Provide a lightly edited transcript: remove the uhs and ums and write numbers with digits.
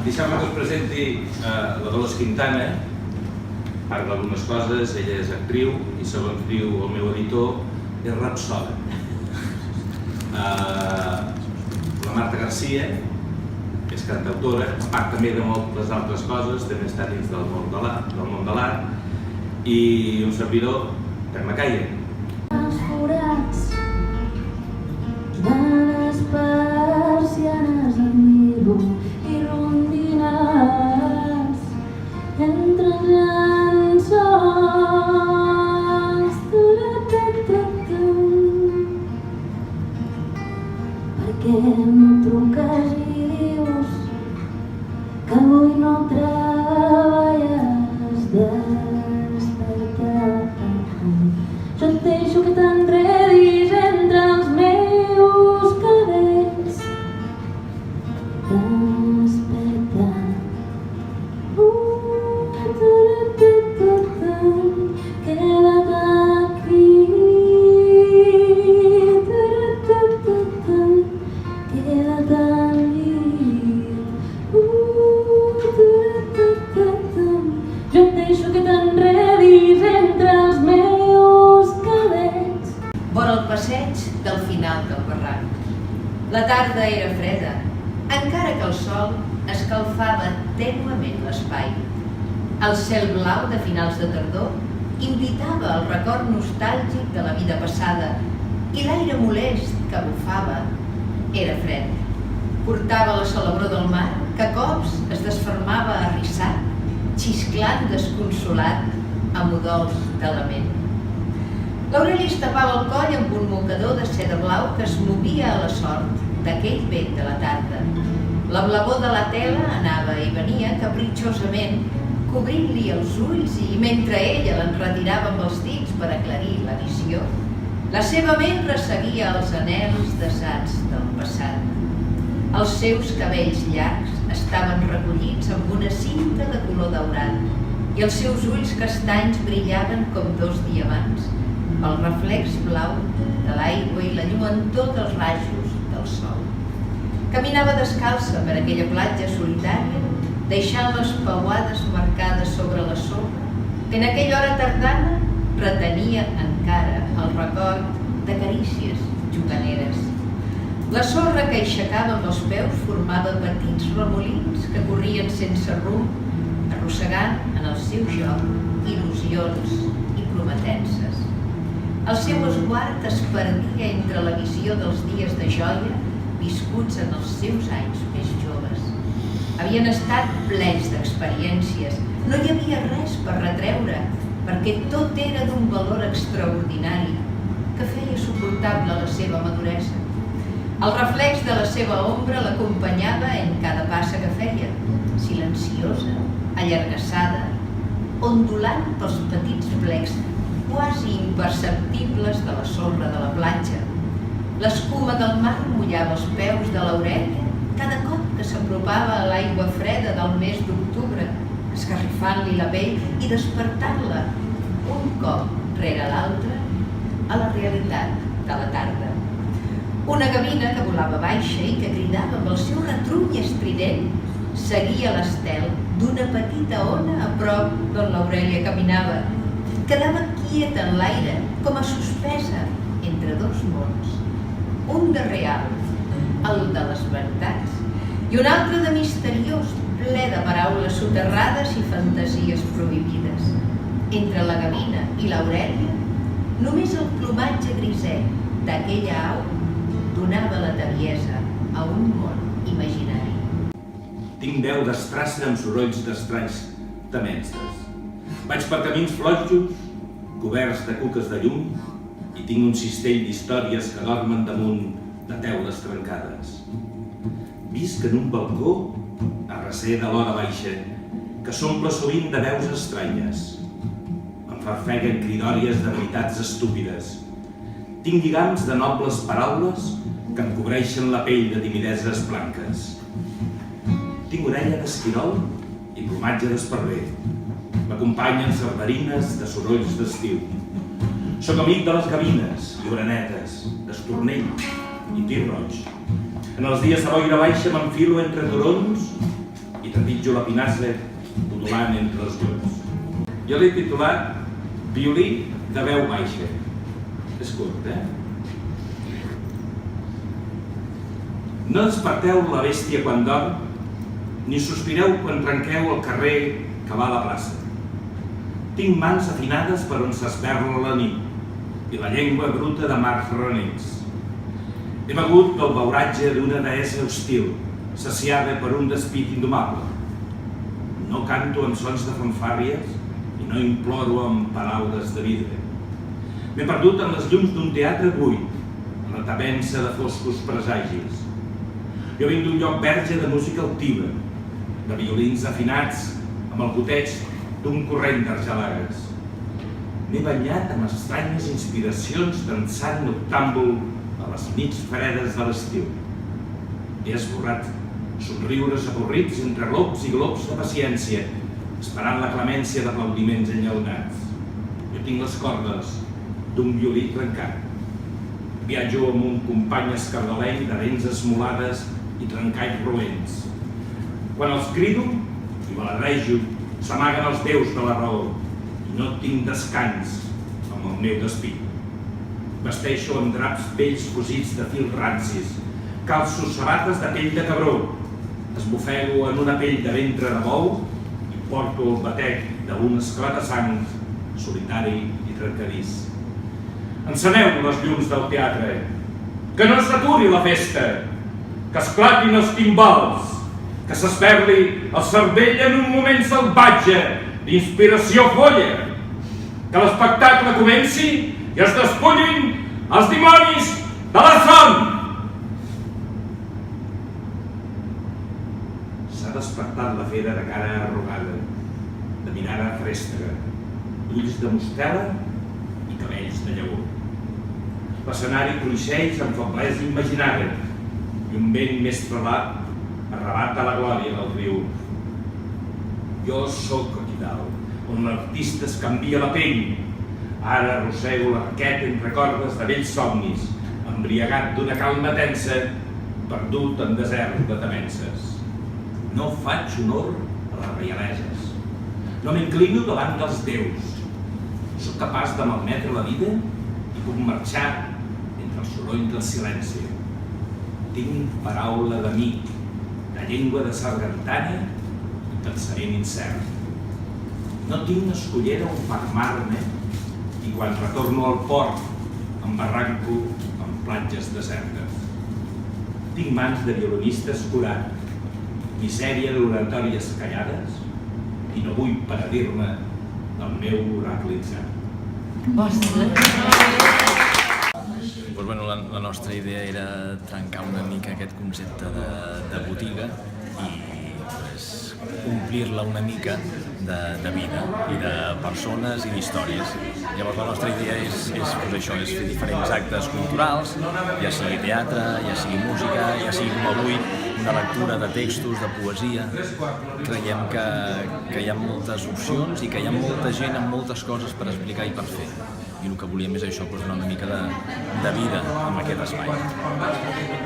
Deixeu-me que us presenti la Dolors Quintana. Parla algunes coses, ella és actriu i segons diu el meu editor és rapsoda. La Marta Garcia és cantautora, a part també de moltes altres coses, també està dins del món de l'art, i un servidor, Pep Macaya. Els forats de les persianes admiro i rondines entre llençols. Per què no truques i dius que avui no treballes despertat? Jo et deixo que t'enredis entre els meus cabells. Desperta. Queda't aquí. Queda't al llit. Jo et deixo que t'enredis entre els meus cabells. Vora el passeig del final del barranc. La tarda era freda, encara que el sol escalfava tènuement l'espai. El cel blau de finals de tardor invitava al record nostàlgic de la vida passada i l'aire molest que bufava era fred. Portava la salabror del mar que a cops es desfermava arrissat, xisclant desconsolat amb udols de lament. L'Aureli es tapava el coll amb un mocador de seda blau que es movia a la sort d'aquell vent de la tarda. La blavor de la tela anava i venia capritxosament, cobrint-li els ulls i mentre ella l'enretirava amb els dits per aclarir la visió, la seva ment resseguia els anhels desats del passat. Els seus cabells llargs estaven recollits amb una cinta de color daurat i els seus ulls castanys brillaven com dos diamants pel reflex blau de l'aigua i la lluentor dels rajos del sol. Caminava descalça per aquella platja solitària, deixant les pauades marcades sobre la sorra, que en aquella hora tardana retenia encara el record de carícies juganeres. La sorra que aixecava amb els peus formava petits remolins que corrien sense rumb, arrossegant en el seu joc il·lusions i prometences. El seu esguard es perdia entre la visió dels dies de joia viscuts en els seus anys més joves. Havien estat plens d'experiències, no hi havia res per retreure, perquè tot era d'un valor extraordinari que feia suportable la seva maduresa. El reflex de la seva ombra l'acompanyava en cada passa que feia, silenciosa, allargassada, ondulant pels petits plecs quasi imperceptibles de la sorra de la platja. L'escuma del mar mullava els peus de l'Aurèlia cada cop que s'apropava a l'aigua freda del mes d'octubre, esgarrifant-li la pell i despertant-la un cop rere l'altre a la realitat de la tarda. Una gavina que volava baixa i que cridava amb el seu retruny estrident seguia l'estel d'una petita ona a prop d'on l'Aurèlia caminava. Quedava quieta en l'aire, com a suspesa entre dos mons. Un de real, el de les veritats, i un altre de misteriós, ple de paraules soterrades i fantasies prohibides. Entre la gavina i l'Aurèlia, només el plomatge grisenc d'aquella au donava la tebiesa a un món imaginari. Tinc veu d'estrassa amb sorolls d'estranys temences. Vaig per camins flojos, coberts de cuques de llum, i tinc un cistell d'històries que dormen damunt de teules trencades. Visc en un balcó a recer de l'hora baixa, que s'omple sovint de veus estranyes. Em farfeguen cridòries de veritats estúpides. Tinc lligams de nobles paraules que em cobreixen la pell de timideses blanques. Tinc orella d'esquirol i plomatge d'esparver. M'acompanyen sardarines de sorolls d'estiu. Soc amic de les gavines i orenetes, d'estornell i tir roig. En els dies de boira baixa m'enfilo entre turons i trepitjo la pinassa udolant entre els llops. Jo l'he titulat Violí de veu baixa. És curt, No desperteu la bèstia quan dorm, ni sospireu quan trenqueu el carrer que va a la plaça. Tinc mans afinades per on s'esberla la nit i la llengua bruta de mars renets. He begut del beuratge d'una deessa hostil, saciada per un despit indomable. No canto en sons de fanfàrries i no imploro amb paraules de vidre. M'he perdut en les llums d'un teatre buit, en la tavença de foscos presagis. Jo vinc d'un lloc verge de música altiva, de violins afinats amb el goteig d'un corrent d'argelagues. M'he banyat amb estranyes inspiracions dansant noctàmbul a les nits fredes de l'estiu. He esborrat somriures avorrits entre glops i glops de paciència, esperant la clemència d'aplaudiments enllaunats. Jo tinc les cordes d'un violí trencat. Viatjo amb un company escardalenc de dents esmolades i trencalls roents. Quan els crido i baladrejo, s'amaguen els déus de la raó i no tinc descans amb el meu despit. Vesteixo amb draps vells cosits de fils rancis, calço sabates de pell de cabró, esbufego en una pell de ventre de bou i porto el batec d'un esclata-sang solitari i trencadís. Enceneu les llums del teatre, que no s'aturi la festa, que esclatin els timbals, que s'esberli el cervell en un moment salvatge d'inspiració folla, que l'espectacle comenci i es despullin els dimonis de la son. S'ha despertat la fera de cara arrugada, de mirada frèstega, ulls de mostela i cabells de llavor. L'escenari cruixeix amb feblesa imaginada i un vent més trebat arrebata la glòria del triomf. Jo sóc aquí dalt, on l'artista es canvia la pell. Ara arrossego l'arquet entre cordes de vells somnis, embriagat d'una calma tensa, perdut en desert de temences. No faig honor a les reialeses. No m'inclino davant dels déus. Soc capaç de malmetre la vida i puc marxar entre el soroll del silenci. Tinc paraula d'amic, de llengua de sargantana i pensament incert. No tinc escollera on fermar-me i quan retorno al port em barranco en platges desertes. Tinc mans de violinista escurat, misèria d'oratòries callades i no vull paradir-me del meu oraclitzat. La nostra idea era trencar una mica aquest concepte de botiga i omplir-la una mica de vida i de persones i d'històries. Llavors la nostra idea és fer diferents actes culturals, ja sigui teatre, ja sigui música, ja sigui com avui, una lectura de textos, de poesia. Creiem que hi ha moltes opcions i que hi ha molta gent amb moltes coses per explicar i per fer. I el que volíem és això, donar una mica de vida en aquest espai.